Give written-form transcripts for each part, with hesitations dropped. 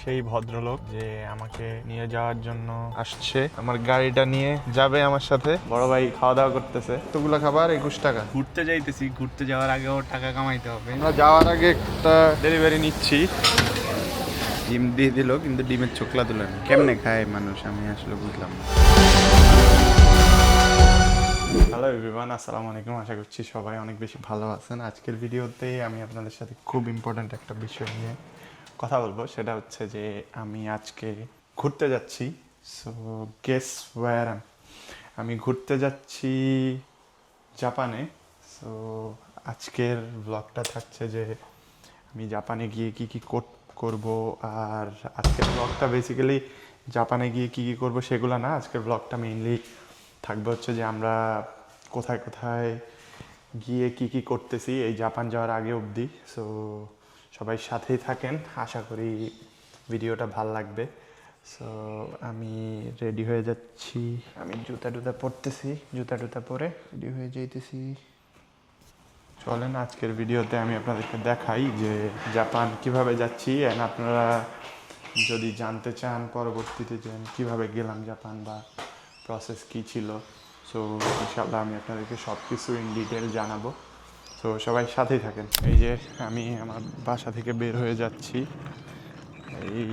সেই ভদ্রলোক যে আমাকে নিয়ে যাওয়ার জন্য আসছে, আমার গাড়িটা নিয়ে যাবে আমার সাথে। বড় ভাই খাওয়া দাওয়া করতেছে। এতগুলো খাবার 21 টাকা। ঘুরতে যাইতেছি, ঘুরতে যাওয়ার আগেও টাকা কামাইতে হবে। আমরা যাওয়ার আগে একটা ডেলিভারি নিচ্ছি। ডিম দিয়ে দিল, কিন্তু ডিমের চোখলা দিল না। কেমনে খায় মানুষ, আমি আসলে বুঝলাম না। হ্যালো এভরিওয়ান, আসসালামু আলাইকুম। আশা করছি সবাই অনেক বেশি ভালো আছেন। আজকের ভিডিওতে আমি আপনাদের সাথে খুব ইম্পর্ট্যান্ট একটা বিষয় নিয়ে কথা বলবো। সেটা হচ্ছে যে আমি আজকে ঘুরতে যাচ্ছি। সো গেস ওয়্যার আমি ঘুরতে যাচ্ছি জাপানে। সো আজকের ব্লগটা থাকছে যে আমি জাপানে গিয়ে কী কী করব। আর আজকের ব্লগটা বেসিক্যালি জাপানে গিয়ে কী কী করবো সেগুলো না। আজকের ব্লগটা মেইনলি থাকবে হচ্ছে যে আমরা কোথায় কোথায় গিয়ে কী কী করতেছি এই জাপান যাওয়ার আগে অবধি। সো সবাই সাথেই থাকেন, আশা করি ভিডিওটা ভাল লাগবে। সো আমি রেডি হয়ে যাচ্ছি। আমি জুতা টুতা পরতেছি, জুতা টুতা পরে রেডি হয়ে যাইতেছি। চলেন আজকের ভিডিওতে আমি আপনাদেরকে দেখাই যে জাপান কিভাবে যাচ্ছি। অ্যান্ড আপনারা যদি জানতে চান পরবর্তীতে যে আমি কীভাবে গেলাম জাপান বা প্রসেস কী ছিল, সো ইনশাআল্লাহ আমি আপনাদেরকে সব কিছু ইন ডিটেল জানাবো। সো সবাই সাথেই থাকেন। এই যে আমি আমার বাসা থেকে বের হয়ে যাচ্ছি। এই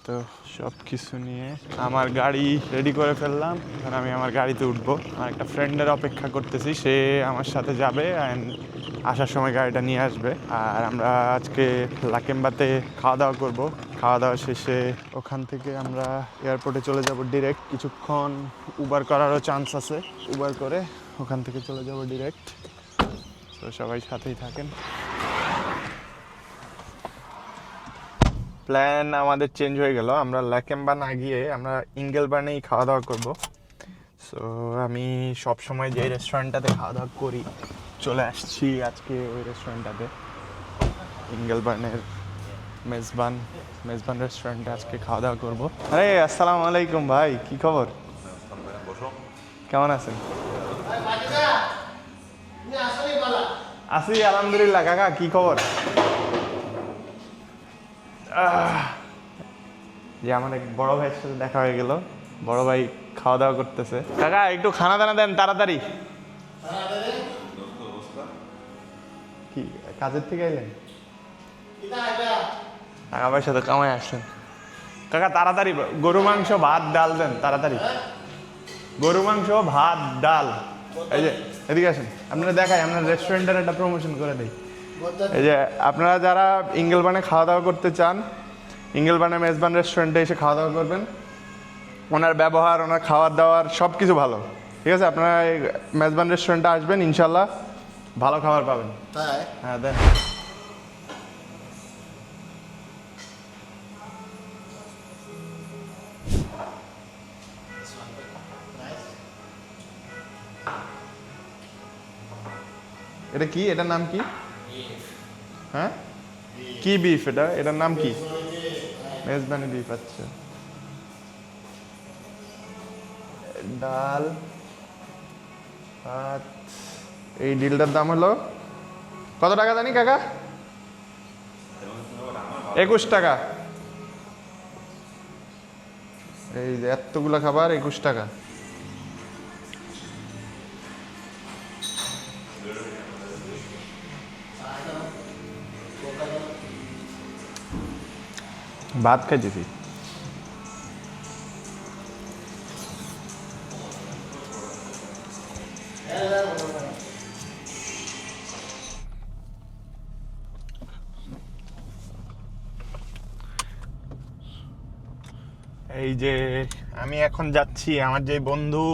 তো সব কিছু নিয়ে আমার গাড়ি রেডি করে ফেললাম। এখন আমি আমার গাড়িতে উঠবো। আমার একটা ফ্রেন্ডের অপেক্ষা করতেছি, সে আমার সাথে যাবে অ্যান্ড আসার সময় গাড়িটা নিয়ে আসবে। আর আমরা আজকে লাকেম্বাতে খাওয়া দাওয়া করবো। খাওয়া দাওয়া শেষে ওখান থেকে আমরা এয়ারপোর্টে চলে যাব ডিরেক্ট। কিছুক্ষণ উবার করারও চান্স আছে, উবার করে ওখান থেকে চলে যাব ডিরেক্ট। তো সবাই সাথেই থাকেন। প্ল্যান আমাদের চেঞ্জ হয়ে গেল। আমরা লাকেম্বা না গিয়ে আমরা ইঙ্গেলবার্নেই খাওয়া দাওয়া করব। সো আমি সব সময় যে রেস্টুরেন্টটাতে খাওয়া দাওয়া করি চলে আসছি আজকে ওই রেস্টুরেন্টটাতে, ইঙ্গেলবার্নের মেজবান রেস্টুরেন্টে আজকে খাওয়া দাওয়া করবো। আরে আসসালামু আলাইকুম ভাই, কি খবর? কেমন আছেন? আছি আলহামদুলিল্লাহ। কাকা কি খবর? যে আমার এক বড় ভাইয়ের সাথে দেখা হয়ে গেল। বড় ভাই খাওয়া দাওয়া করতেছে। কাকা একটু খানা দানা দেন তাড়াতাড়ি। কি কাজের থেকে আইলেন? কাকা ভাইয়ের সাথে কামাই আসছেন। কাকা তাড়াতাড়ি গরু মাংস ভাত ডাল দেন তাড়াতাড়ি। গরু মাংস ভাত ডাল। এই যে এদিকে আসেন, আপনারা দেখাই আপনার রেস্টুরেন্টের একটা প্রমোশন করে দেয়। এই যে আপনারা যারা ইঙ্গেলবার্নে খাওয়া দাওয়া করতে চান, ইঙ্গেলবার্নে মেজবান রেস্টুরেন্টে এসে খাওয়া দাওয়া করবেন। ওনার ব্যবহার, ওনার খাওয়ার দাওয়ার সব কিছু ভালো। ঠিক আছে, আপনারা এই মেজবান রেস্টুরেন্টে আসবেন, ইনশাল্লাহ ভালো খাবার পাবেন। হ্যাঁ দেন। এটা কি? এটার নাম কি? হ্যাঁ কি বিফ? এটার নাম কি? মেজবানি বিফ। আচ্ছা, ডাল ভাত। এই ডিলটার দাম হলো কত টাকা জানি কাকা? 21 টাকা। এই যে এতগুলো খাবার 21 টাকা। ভাত খাইতেছি। এই যে আমি এখন যাচ্ছি আমার যে বন্ধু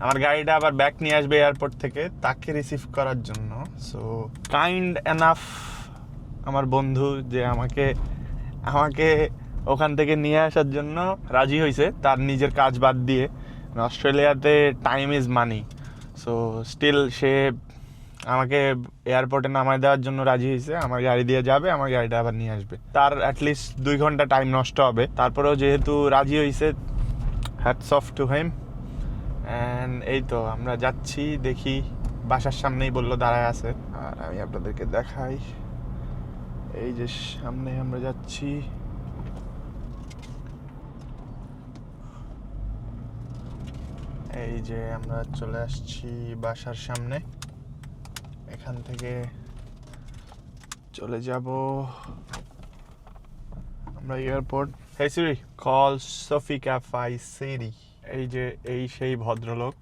আমার গাড়িটা আবার ব্যাক নিয়ে আসবে এয়ারপোর্ট থেকে, তাকে রিসিভ করার জন্য। সো কাইন্ড এনাফ আমার বন্ধু যে আমাকে ওখান থেকে নিয়ে আসার জন্য রাজি হয়েছে, তার নিজের কাজ বাদ দিয়ে। অস্ট্রেলিয়াতে time is money. So still সে আমাকে এয়ারপোর্টে নামায় দেওয়ার জন্য রাজি হয়েছে। আমার গাড়ি দিয়ে যাবে, আমার গাড়িটা আবার নিয়ে আসবে। তার অ্যাটলিস্ট 2 ঘন্টা টাইম নষ্ট হবে, তারপরেও যেহেতু রাজি হয়েছে, hats off to him. And এই তো আমরা যাচ্ছি, দেখি বাসার সামনেই বললো দাঁড়ায় আছে। আর আমি আপনাদেরকে দেখাই, এই যে সামনে আমরা যাচ্ছি। এই যে আমরা চলে আসছি বাসার সামনে, এখান থেকে চলে যাব আমরা এয়ারপোর্ট। হেই সিরি, কল সফি ক্যাফে সিরি। এই যে এই সেই ভদ্রলোক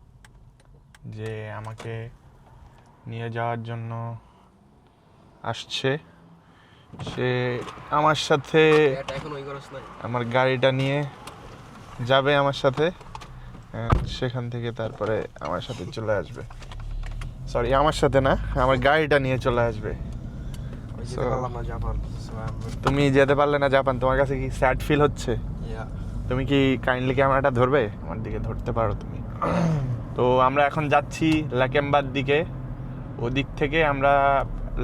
যে আমাকে নিয়ে যাওয়ার জন্য আসছে, সে আমার সাথে আমার গাড়িটা নিয়ে যাবে আমার সাথে, সেখান থেকে তারপরে আমার সাথে চলে আসবে। সরি, আমার সাথে না, আমার গাড়িটা নিয়ে চলে আসবে। তুমি যেতে পারলে না জাপান, তোমার কাছে কি স্যাড ফিল হচ্ছে? তুমি কি কাইন্ডলি ক্যামেরাটা ধরবে? আমার দিকে ধরতে পারো তুমি। তো আমরা এখন যাচ্ছি লাকেম্বার দিকে। ওদিক থেকে আমরা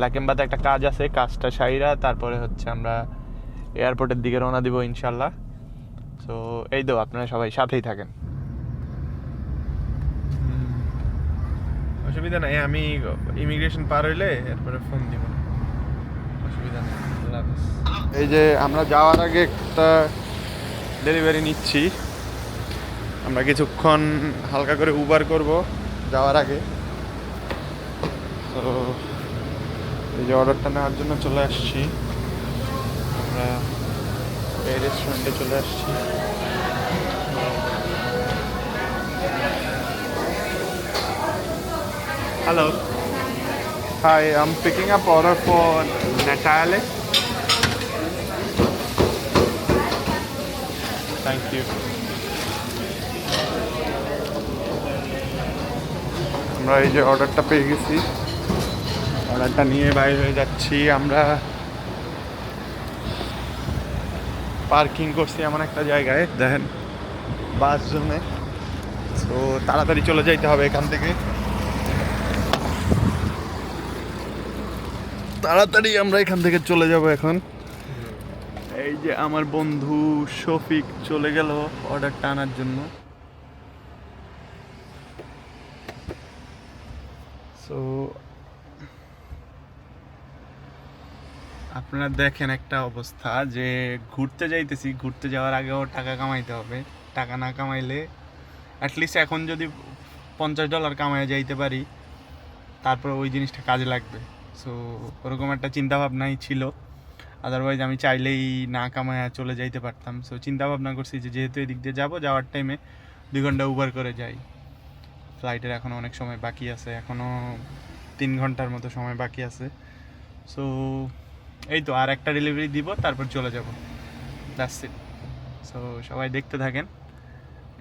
লাকেম্বাতে একটা কাজ আছে, কাজটা সাইরা তারপরে হচ্ছে আমরা এয়ারপোর্টের দিকে রওনা দিব ইনশাল্লাহ। তো এই তো, আপনারা সবাই সাথেই থাকেন। অসুবিধা নাই, আমি ইমিগ্রেশন পার হইলে এরপরে ফোন দিব, অসুবিধা নেই। এই যে আমরা যাওয়ার আগে একটা ডেলিভারি নিচ্ছি, আমরা কিছুক্ষণ হালকা করে উবার করব যাওয়ার আগে। তো এই যে অর্ডারটা নেওয়ার জন্য চলে আসছি, আমরা এই রেস্টুরেন্টে চলে আসছি। Hello. Hi, I'm picking up order for Natale. Thank you. আমরা এই যে অর্ডারটা পেয়ে গেছি, অর্ডারটা নিয়ে বাইরে হয়ে যাচ্ছি। আমরা পার্কিং করছি এমন একটা জায়গায়, দেখেন বাস জন্যে, তো তাড়াতাড়ি চলে যাইতে হবে এখান থেকে। তাড়াতাড়ি আমরা এখান থেকে চলে যাব এখন। এই যে আমার বন্ধু শফিক চলে গেল অর্ডারটা আনার জন্য। সো আপনারা দেখেন একটা অবস্থা, যে ঘুরতে যাইতেছি, ঘুরতে যাওয়ার আগেও টাকা কামাইতে হবে। টাকা না কামাইলে, অ্যাটলিস্ট এখন যদি $50 কামাই যাইতে পারি, তারপর ওই জিনিসটা কাজে লাগবে। সো ওরকম একটা চিন্তাভাবনাই ছিল, আদারওয়াইজ আমি চাইলেই না কামায় চলে যাইতে পারতাম। সো চিন্তাভাবনা করছি যে যেহেতু এদিক দিয়ে যাবো, যাওয়ার টাইমে 2 ঘন্টা উবার করে যাই। ফ্লাইটের এখনও অনেক সময় বাকি আছে, এখনও 3 ঘন্টার মতো সময় বাকি আছে। সো এই তো, আর একটা ডেলিভারি দিব, তারপর চলে যাব, দ্যাটস ইট। সো সবাই দেখতে থাকেন।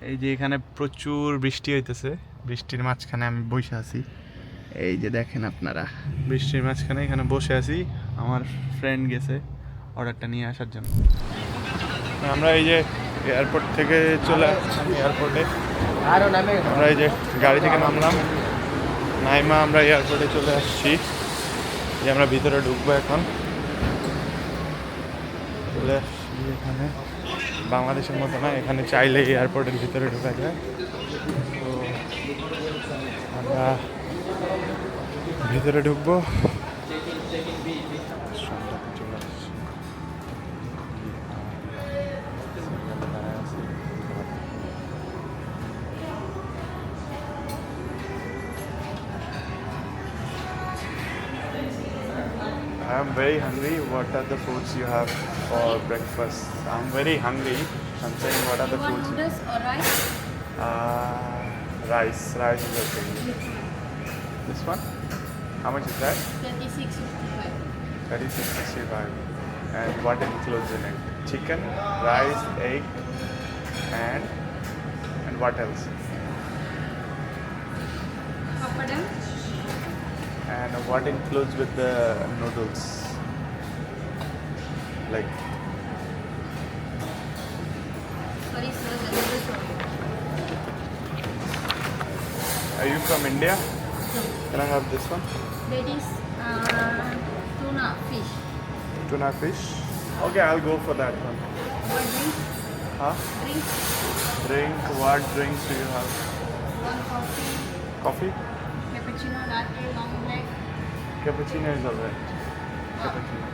এই যে এখানে প্রচুর বৃষ্টি হইতেছে, বৃষ্টির মাঝখানে আমি বসে আছি। এই যে দেখেন আপনারা, বৃষ্টির মাঝখানে এখানে বসে আছি। আমার ফ্রেন্ড গেছে অর্ডারটা নিয়ে আসার জন্য। আমরা এই যে এয়ারপোর্ট থেকে চলে আসছি এয়ারপোর্টে। আমরা এই যে গাড়ি থেকে নামলাম, নাইমা আমরা এয়ারপোর্টে চলে আসছি। যে আমরা ভিতরে ঢুকবো এখন, চলে আসছি এখানে। বাংলাদেশের মতো না, এখানে চাইলে এয়ারপোর্টের ভিতরে ঢোকা যায়। তো আমরা ভিতরে ঢুকবো। I am very hungry. What are the foods you have for breakfast? I'm very hungry. I'm saying, what are the foods? Noodles or rice? Rice. Rice is okay. This one? How much is that? 36.55. 36.65. And what includes in it? Chicken, rice, egg, and what else? Papadam? And what includes with the noodles? Like, Sorry, sir, the noodles only. are you from India? No. Can I have this one? That is tuna fish. Tuna fish? Okay, I'll go for that one. What drink? Huh? Drink. Drink? What drinks do you have? 1 coffee, Coffee? cappuccino, latte, long black. Cappuccino is alright. Cappuccino.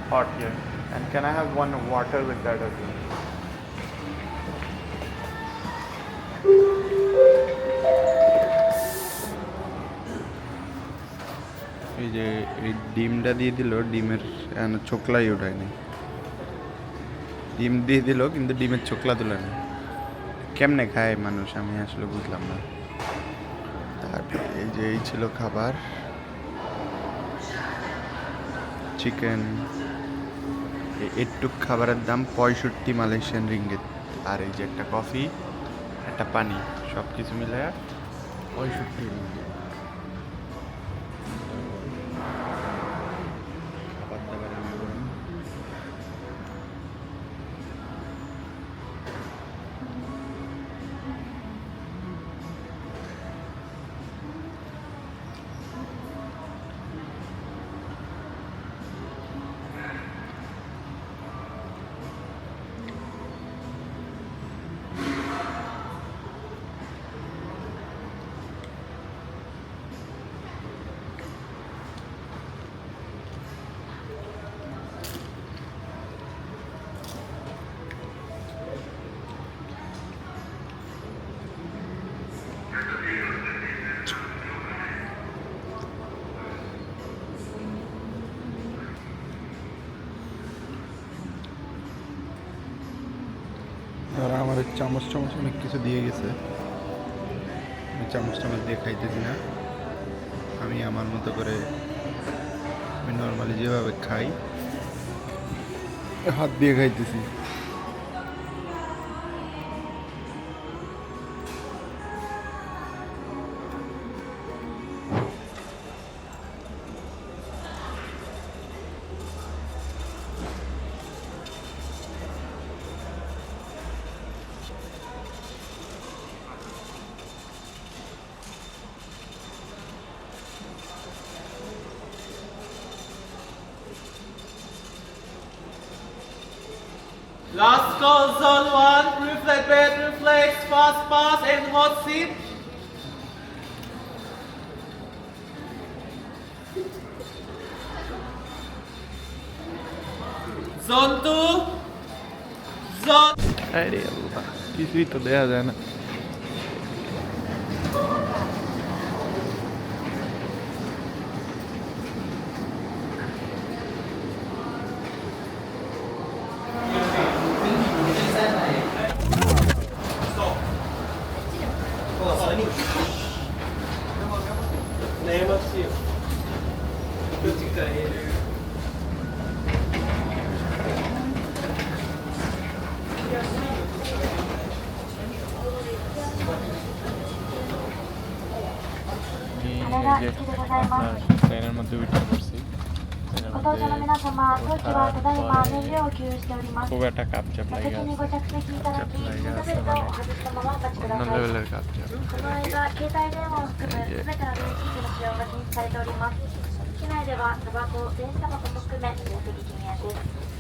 Hot, yeah. And can I have one water with that as well? এই যে এই ডিমটা দিয়ে দিল, ডিমের চোকলাই ওঠায়নি। ডিম দিয়ে দিল কিন্তু ডিমের চোকলা তুলে না। কেমনে খায় মানুষ আমি আসলে বুঝলাম না। তারপরে এই যে এই ছিল খাবার, চিকেন। একটু খাবারের দাম 65 মালয়েশিয়ান রিঙ্গিত। আর এই যে একটা কফি, একটা পানি, সব কিছু মিলে 65 রিঙ্গিত। খাবার দাবারের বিবরণ। ওরা আমার চামচ চামচ অনেক কিছু দিয়ে গেছে, আমি চামচ চামচ দিয়ে খাইতেছি না। আমি আমার মতো করে আমি নর্মালি যেভাবে খাই হাত দিয়ে খাইতেছি। Last call, zone 1, reflect bed, reflex, fast pass and hot seat. Zone 2, zone... আরে আল্লাহ, কিছুই তো দেয়া যায় না। Name of ship. ট্রেনের মধ্যে উঠে পড়ছি। ご搭乗の皆様、当機はただいま燃料を給油しております。 খুব একটা কাপ চাপ 座 লাগে 席にご着席いただき、シートベルトを外したままお待ちくだ অন্য さい。 লেভেলের কাপ চাপ। この間、携帯電話を含むすべての電子機器の使用が禁止されております。機内ではタバコ、電子タバコも含め、全席禁煙です。